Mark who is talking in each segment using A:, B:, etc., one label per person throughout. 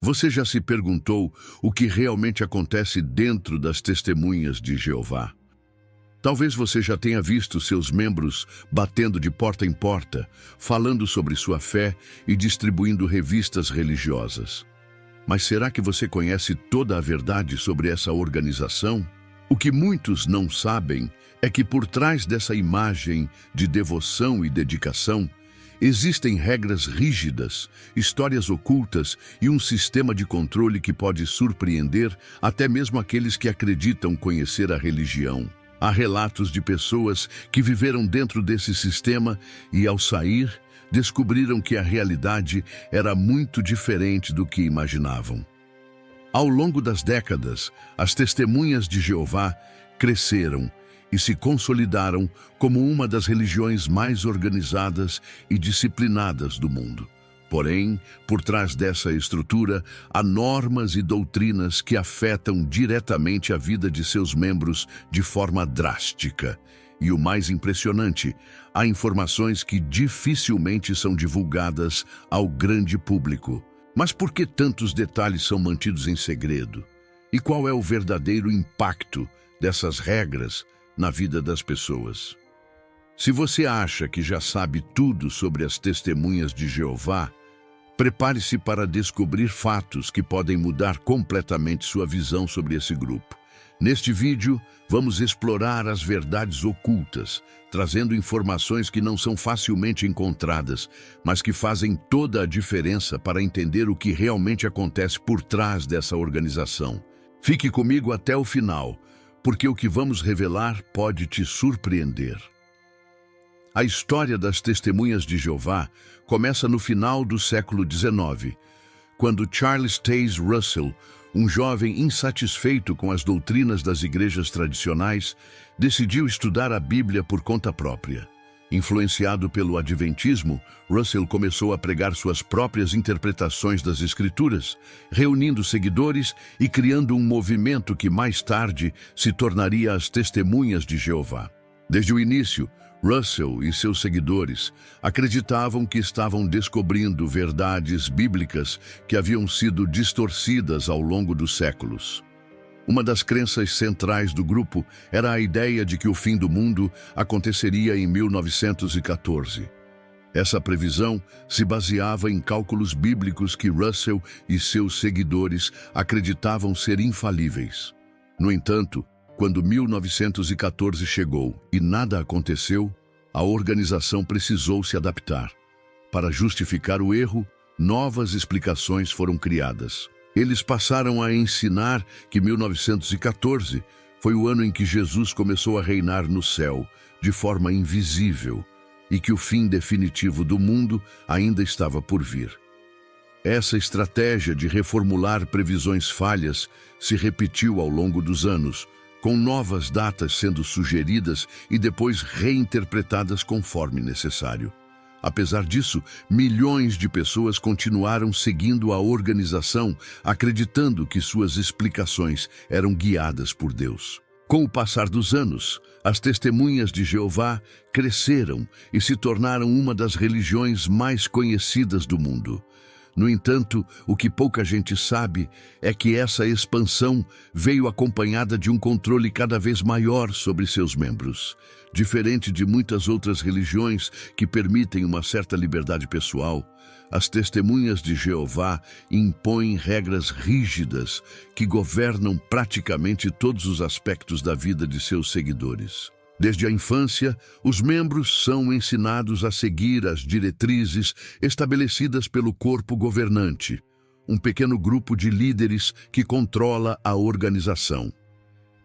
A: Você já se perguntou o que realmente acontece dentro das testemunhas de Jeová? Talvez você já tenha visto seus membros batendo de porta em porta, falando sobre sua fé e distribuindo revistas religiosas. Mas será que você conhece toda a verdade sobre essa organização? O que muitos não sabem é que por trás dessa imagem de devoção e dedicação, existem regras rígidas, histórias ocultas e um sistema de controle que pode surpreender até mesmo aqueles que acreditam conhecer a religião. Há relatos de pessoas que viveram dentro desse sistema e, ao sair, descobriram que a realidade era muito diferente do que imaginavam. Ao longo das décadas, as testemunhas de Jeová cresceram e se consolidaram como uma das religiões mais organizadas e disciplinadas do mundo. Porém, por trás dessa estrutura, há normas e doutrinas que afetam diretamente a vida de seus membros de forma drástica. E o mais impressionante, há informações que dificilmente são divulgadas ao grande público. Mas por que tantos detalhes são mantidos em segredo? E qual é o verdadeiro impacto dessas regras na vida das pessoas? Se você acha que já sabe tudo sobre as testemunhas de Jeová, prepare-se para descobrir fatos que podem mudar completamente sua visão sobre esse grupo. Neste vídeo, vamos explorar as verdades ocultas, trazendo informações que não são facilmente encontradas, mas que fazem toda a diferença para entender o que realmente acontece por trás dessa organização. Fique comigo até o final, porque o que vamos revelar pode te surpreender. A história das testemunhas de Jeová começa no final do século XIX, quando Charles Taze Russell, um jovem insatisfeito com as doutrinas das igrejas tradicionais, decidiu estudar a Bíblia por conta própria. Influenciado pelo Adventismo, Russell começou a pregar suas próprias interpretações das Escrituras, reunindo seguidores e criando um movimento que mais tarde se tornaria as Testemunhas de Jeová. Desde o início, Russell e seus seguidores acreditavam que estavam descobrindo verdades bíblicas que haviam sido distorcidas ao longo dos séculos. Uma das crenças centrais do grupo era a ideia de que o fim do mundo aconteceria em 1914. Essa previsão se baseava em cálculos bíblicos que Russell e seus seguidores acreditavam ser infalíveis. No entanto, quando 1914 chegou e nada aconteceu, a organização precisou se adaptar. Para justificar o erro, novas explicações foram criadas. Eles passaram a ensinar que 1914 foi o ano em que Jesus começou a reinar no céu, de forma invisível, e que o fim definitivo do mundo ainda estava por vir. Essa estratégia de reformular previsões falhas se repetiu ao longo dos anos, com novas datas sendo sugeridas e depois reinterpretadas conforme necessário. Apesar disso, milhões de pessoas continuaram seguindo a organização, acreditando que suas explicações eram guiadas por Deus. Com o passar dos anos, as testemunhas de Jeová cresceram e se tornaram uma das religiões mais conhecidas do mundo. No entanto, o que pouca gente sabe é que essa expansão veio acompanhada de um controle cada vez maior sobre seus membros. Diferente de muitas outras religiões que permitem uma certa liberdade pessoal, as testemunhas de Jeová impõem regras rígidas que governam praticamente todos os aspectos da vida de seus seguidores. Desde a infância, os membros são ensinados a seguir as diretrizes estabelecidas pelo corpo governante, um pequeno grupo de líderes que controla a organização.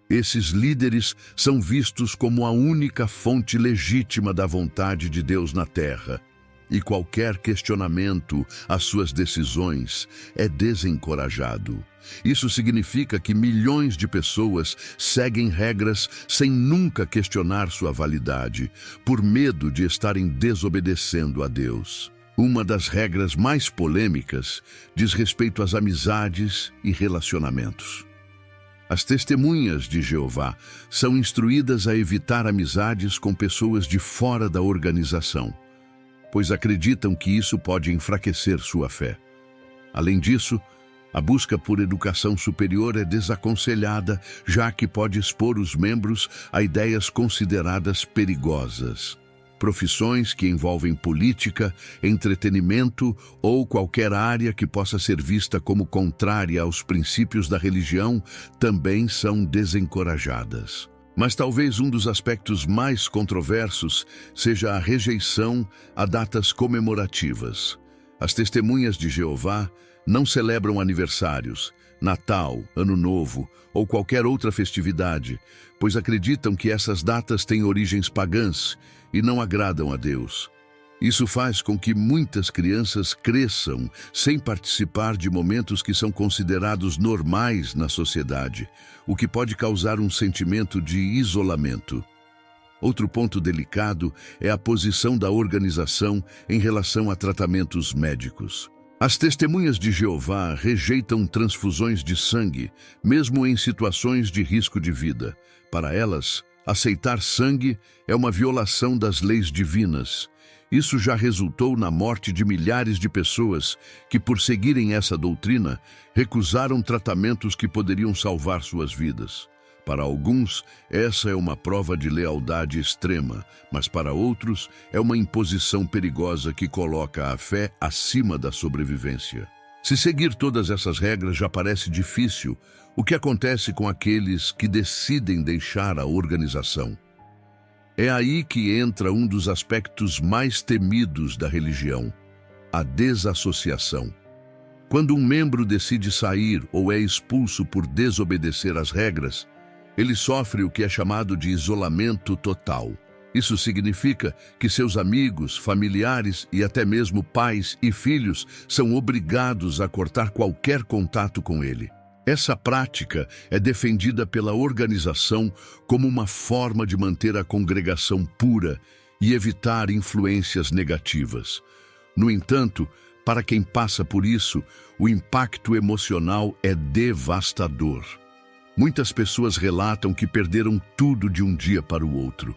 A: Esses líderes são vistos como a única fonte legítima da vontade de Deus na Terra, e qualquer questionamento às suas decisões é desencorajado. Isso significa que milhões de pessoas seguem regras sem nunca questionar sua validade, por medo de estarem desobedecendo a Deus. Uma das regras mais polêmicas diz respeito às amizades e relacionamentos. As testemunhas de Jeová são instruídas a evitar amizades com pessoas de fora da organização, pois acreditam que isso pode enfraquecer sua fé. Além disso, A busca por educação superior é desaconselhada, já que pode expor os membros a ideias consideradas perigosas. Profissões que envolvem política, entretenimento ou qualquer área que possa ser vista como contrária aos princípios da religião também são desencorajadas. Mas talvez um dos aspectos mais controversos seja a rejeição a datas comemorativas. As testemunhas de Jeová não celebram aniversários, Natal, Ano Novo ou qualquer outra festividade, pois acreditam que essas datas têm origens pagãs e não agradam a Deus. Isso faz com que muitas crianças cresçam sem participar de momentos que são considerados normais na sociedade, o que pode causar um sentimento de isolamento. Outro ponto delicado é a posição da organização em relação a tratamentos médicos. As testemunhas de Jeová rejeitam transfusões de sangue, mesmo em situações de risco de vida. Para elas, aceitar sangue é uma violação das leis divinas. Isso já resultou na morte de milhares de pessoas que, por seguirem essa doutrina, recusaram tratamentos que poderiam salvar suas vidas. Para alguns, essa é uma prova de lealdade extrema, mas para outros, é uma imposição perigosa que coloca a fé acima da sobrevivência. Se seguir todas essas regras já parece difícil, o que acontece com aqueles que decidem deixar a organização? É aí que entra um dos aspectos mais temidos da religião, a desassociação. Quando um membro decide sair ou é expulso por desobedecer às regras, ele sofre o que é chamado de isolamento total. Isso significa que seus amigos, familiares e até mesmo pais e filhos são obrigados a cortar qualquer contato com ele. Essa prática é defendida pela organização como uma forma de manter a congregação pura e evitar influências negativas. No entanto, para quem passa por isso, o impacto emocional é devastador. Muitas pessoas relatam que perderam tudo de um dia para o outro.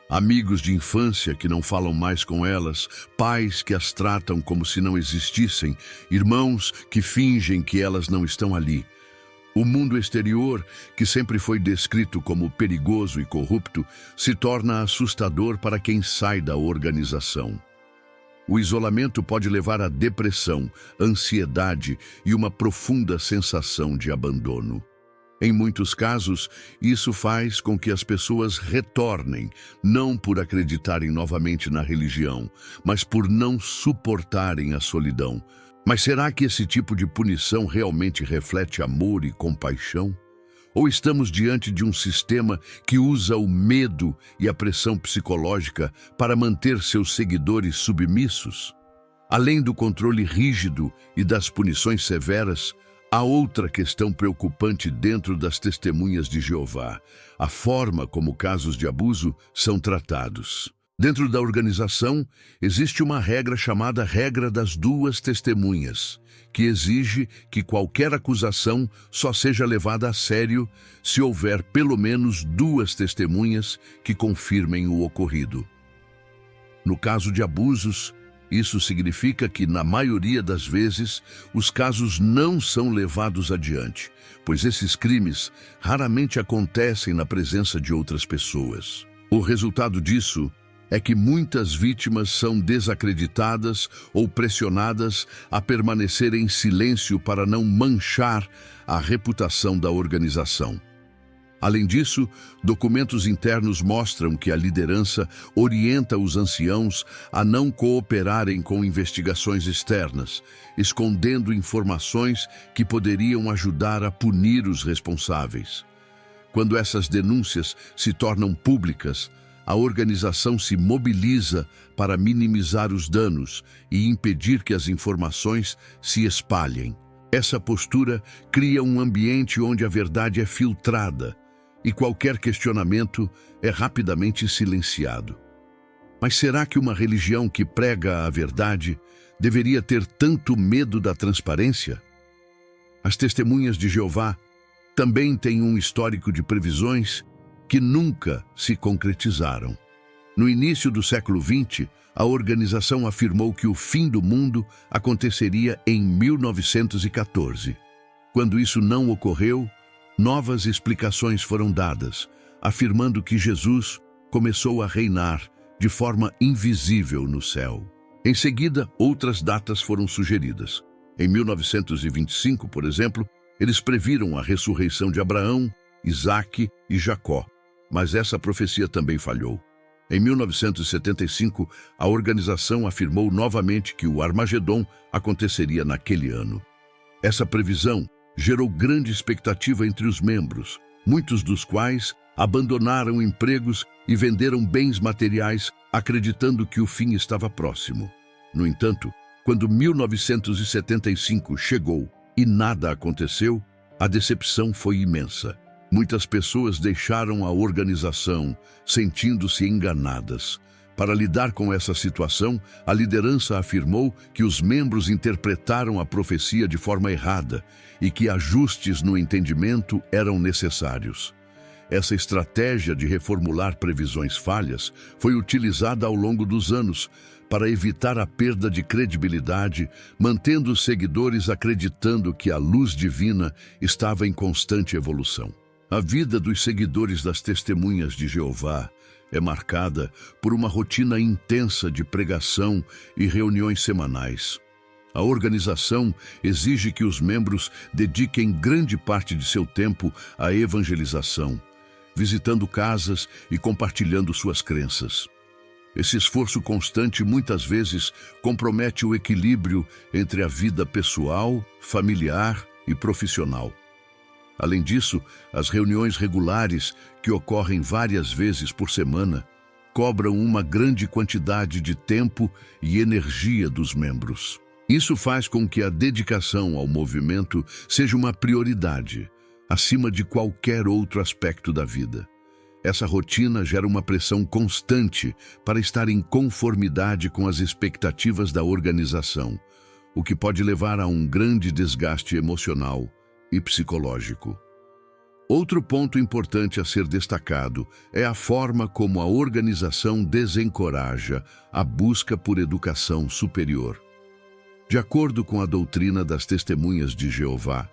A: Amigos de infância que não falam mais com elas, pais que as tratam como se não existissem, irmãos que fingem que elas não estão ali. O mundo exterior, que sempre foi descrito como perigoso e corrupto, se torna assustador para quem sai da organização. O isolamento pode levar a depressão, ansiedade e uma profunda sensação de abandono. Em muitos casos, isso faz com que as pessoas retornem, não por acreditarem novamente na religião, mas por não suportarem a solidão. Mas será que esse tipo de punição realmente reflete amor e compaixão? Ou estamos diante de um sistema que usa o medo e a pressão psicológica para manter seus seguidores submissos? Além do controle rígido e das punições severas, há outra questão preocupante dentro das testemunhas de Jeová: a forma como casos de abuso são tratados. Dentro da organização, existe uma regra chamada Regra das Duas Testemunhas, que exige que qualquer acusação só seja levada a sério se houver pelo menos duas testemunhas que confirmem o ocorrido. No caso de abusos, isso significa que, na maioria das vezes, os casos não são levados adiante, pois esses crimes raramente acontecem na presença de outras pessoas. O resultado disso é que muitas vítimas são desacreditadas ou pressionadas a permanecer em silêncio para não manchar a reputação da organização. Além disso, documentos internos mostram que a liderança orienta os anciãos a não cooperarem com investigações externas, escondendo informações que poderiam ajudar a punir os responsáveis. Quando essas denúncias se tornam públicas, a organização se mobiliza para minimizar os danos e impedir que as informações se espalhem. Essa postura cria um ambiente onde a verdade é filtrada e qualquer questionamento é rapidamente silenciado. Mas será que uma religião que prega a verdade deveria ter tanto medo da transparência? As testemunhas de Jeová também têm um histórico de previsões que nunca se concretizaram. No início do século XX, a organização afirmou que o fim do mundo aconteceria em 1914. Quando isso não ocorreu, novas explicações foram dadas, afirmando que Jesus começou a reinar de forma invisível no céu. Em seguida, outras datas foram sugeridas. Em 1925, por exemplo, eles previram a ressurreição de Abraão, Isaque e Jacó, mas essa profecia também falhou. Em 1975, a organização afirmou novamente que o Armagedon aconteceria naquele ano. Essa previsão gerou grande expectativa entre os membros, muitos dos quais abandonaram empregos e venderam bens materiais, acreditando que o fim estava próximo. No entanto, quando 1975 chegou e nada aconteceu, a decepção foi imensa. Muitas pessoas deixaram a organização, sentindo-se enganadas. Para lidar com essa situação, a liderança afirmou que os membros interpretaram a profecia de forma errada e que ajustes no entendimento eram necessários. Essa estratégia de reformular previsões falhas foi utilizada ao longo dos anos para evitar a perda de credibilidade, mantendo os seguidores acreditando que a luz divina estava em constante evolução. A vida dos seguidores das Testemunhas de Jeová é marcada por uma rotina intensa de pregação e reuniões semanais. A organização exige que os membros dediquem grande parte de seu tempo à evangelização, visitando casas e compartilhando suas crenças. Esse esforço constante muitas vezes compromete o equilíbrio entre a vida pessoal, familiar e profissional. Além disso, as reuniões regulares, que ocorrem várias vezes por semana, cobram uma grande quantidade de tempo e energia dos membros. Isso faz com que a dedicação ao movimento seja uma prioridade, acima de qualquer outro aspecto da vida. Essa rotina gera uma pressão constante para estar em conformidade com as expectativas da organização, o que pode levar a um grande desgaste emocional e psicológico. Outro ponto importante a ser destacado é a forma como a organização desencoraja a busca por educação superior. De acordo com a doutrina das Testemunhas de Jeová,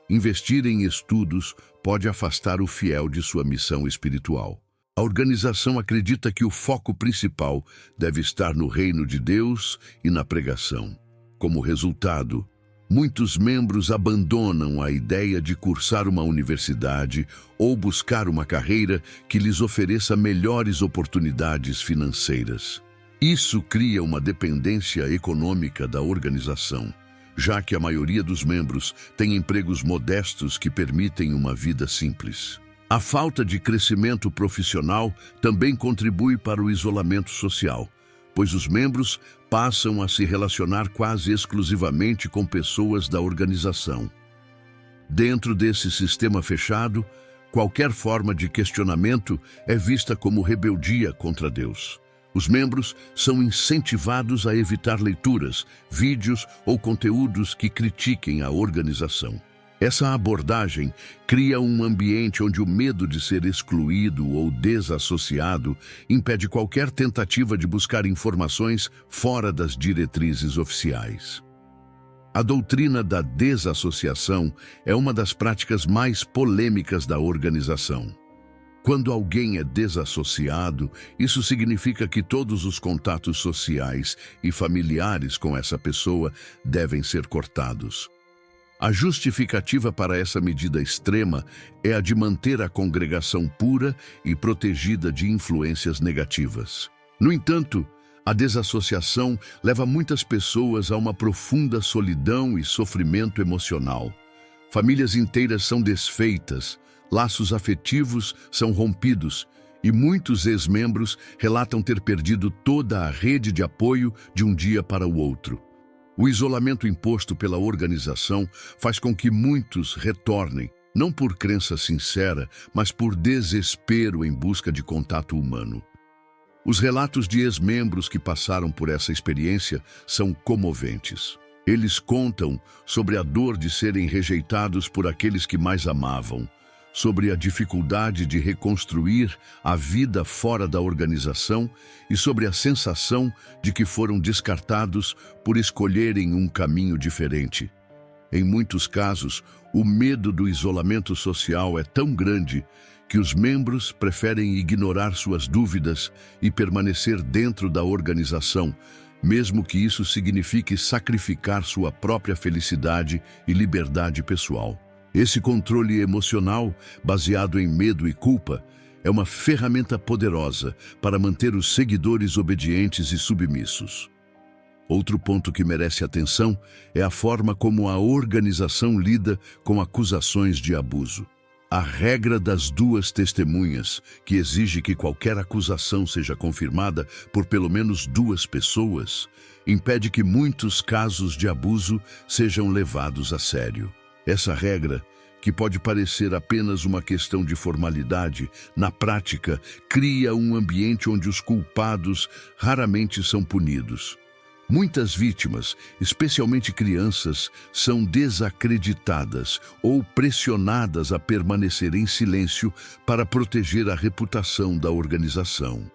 A: investir em estudos pode afastar o fiel de sua missão espiritual. A organização acredita que o foco principal deve estar no reino de Deus e na pregação. Como resultado, muitos membros abandonam a ideia de cursar uma universidade ou buscar uma carreira que lhes ofereça melhores oportunidades financeiras. Isso cria uma dependência econômica da organização, já que a maioria dos membros tem empregos modestos que permitem uma vida simples. A falta de crescimento profissional também contribui para o isolamento social, pois os membros passam a se relacionar quase exclusivamente com pessoas da organização. Dentro desse sistema fechado, qualquer forma de questionamento é vista como rebeldia contra Deus. Os membros são incentivados a evitar leituras, vídeos ou conteúdos que critiquem a organização. Essa abordagem cria um ambiente onde o medo de ser excluído ou desassociado impede qualquer tentativa de buscar informações fora das diretrizes oficiais. A doutrina da desassociação é uma das práticas mais polêmicas da organização. Quando alguém é desassociado, isso significa que todos os contatos sociais e familiares com essa pessoa devem ser cortados. A justificativa para essa medida extrema é a de manter a congregação pura e protegida de influências negativas. No entanto, a desassociação leva muitas pessoas a uma profunda solidão e sofrimento emocional. Famílias inteiras são desfeitas, laços afetivos são rompidos e muitos ex-membros relatam ter perdido toda a rede de apoio de um dia para o outro. O isolamento imposto pela organização faz com que muitos retornem, não por crença sincera, mas por desespero em busca de contato humano. Os relatos de ex-membros que passaram por essa experiência são comoventes. Eles contam sobre a dor de serem rejeitados por aqueles que mais amavam, sobre a dificuldade de reconstruir a vida fora da organização e sobre a sensação de que foram descartados por escolherem um caminho diferente. Em muitos casos, o medo do isolamento social é tão grande que os membros preferem ignorar suas dúvidas e permanecer dentro da organização, mesmo que isso signifique sacrificar sua própria felicidade e liberdade pessoal. Esse controle emocional, baseado em medo e culpa, é uma ferramenta poderosa para manter os seguidores obedientes e submissos. Outro ponto que merece atenção é a forma como a organização lida com acusações de abuso. A regra das duas testemunhas, que exige que qualquer acusação seja confirmada por pelo menos duas pessoas, impede que muitos casos de abuso sejam levados a sério. Essa regra, que pode parecer apenas uma questão de formalidade, na prática, cria um ambiente onde os culpados raramente são punidos. Muitas vítimas, especialmente crianças, são desacreditadas ou pressionadas a permanecer em silêncio para proteger a reputação da organização.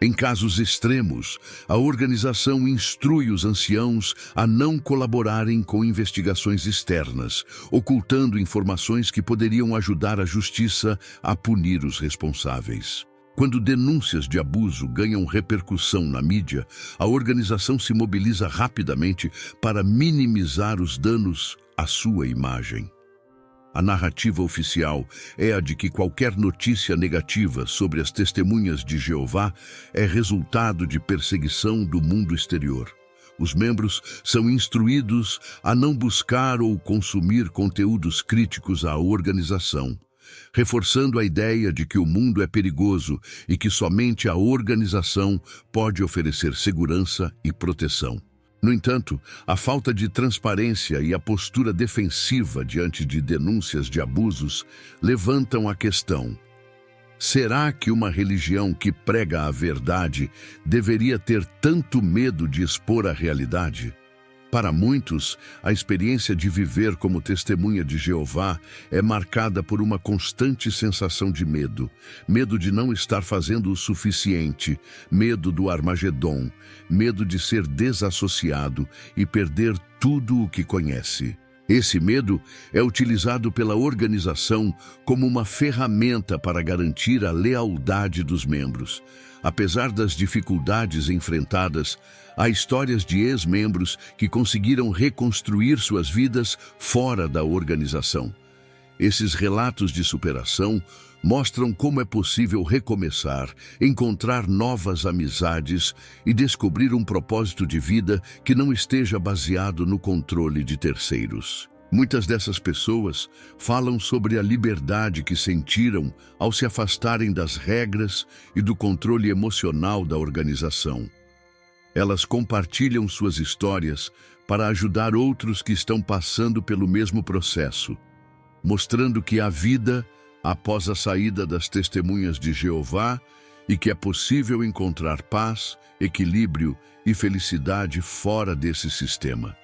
A: Em casos extremos, a organização instrui os anciãos a não colaborarem com investigações externas, ocultando informações que poderiam ajudar a justiça a punir os responsáveis. Quando denúncias de abuso ganham repercussão na mídia, a organização se mobiliza rapidamente para minimizar os danos à sua imagem. A narrativa oficial é a de que qualquer notícia negativa sobre as testemunhas de Jeová é resultado de perseguição do mundo exterior. Os membros são instruídos a não buscar ou consumir conteúdos críticos à organização, reforçando a ideia de que o mundo é perigoso e que somente a organização pode oferecer segurança e proteção. No entanto, a falta de transparência e a postura defensiva diante de denúncias de abusos levantam a questão: será que uma religião que prega a verdade deveria ter tanto medo de expor a realidade? Para muitos, a experiência de viver como testemunha de Jeová é marcada por uma constante sensação de medo. Medo de não estar fazendo o suficiente, medo do Armagedon, medo de ser desassociado e perder tudo o que conhece. Esse medo é utilizado pela organização como uma ferramenta para garantir a lealdade dos membros. Apesar das dificuldades enfrentadas, há histórias de ex-membros que conseguiram reconstruir suas vidas fora da organização. Esses relatos de superação mostram como é possível recomeçar, encontrar novas amizades e descobrir um propósito de vida que não esteja baseado no controle de terceiros. Muitas dessas pessoas falam sobre a liberdade que sentiram ao se afastarem das regras e do controle emocional da organização. Elas compartilham suas histórias para ajudar outros que estão passando pelo mesmo processo, mostrando que há vida após a saída das testemunhas de Jeová e que é possível encontrar paz, equilíbrio e felicidade fora desse sistema.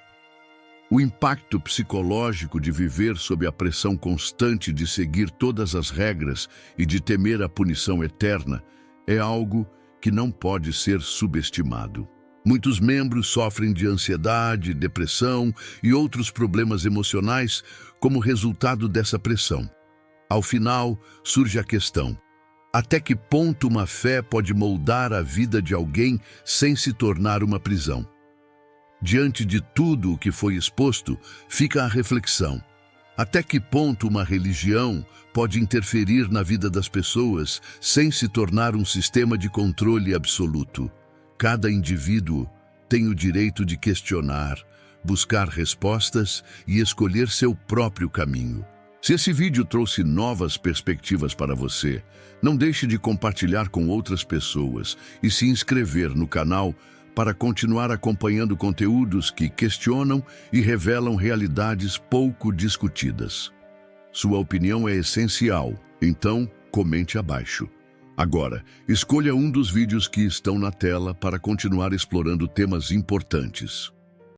A: O impacto psicológico de viver sob a pressão constante de seguir todas as regras e de temer a punição eterna é algo que não pode ser subestimado. Muitos membros sofrem de ansiedade, depressão e outros problemas emocionais como resultado dessa pressão. Ao final, surge a questão: até que ponto uma fé pode moldar a vida de alguém sem se tornar uma prisão? Diante de tudo o que foi exposto, fica a reflexão: até que ponto uma religião pode interferir na vida das pessoas sem se tornar um sistema de controle absoluto? Cada indivíduo tem o direito de questionar, buscar respostas e escolher seu próprio caminho. Se esse vídeo trouxe novas perspectivas para você, não deixe de compartilhar com outras pessoas e se inscrever no canal para continuar acompanhando conteúdos que questionam e revelam realidades pouco discutidas. Sua opinião é essencial, então comente abaixo. Agora, escolha um dos vídeos que estão na tela para continuar explorando temas importantes.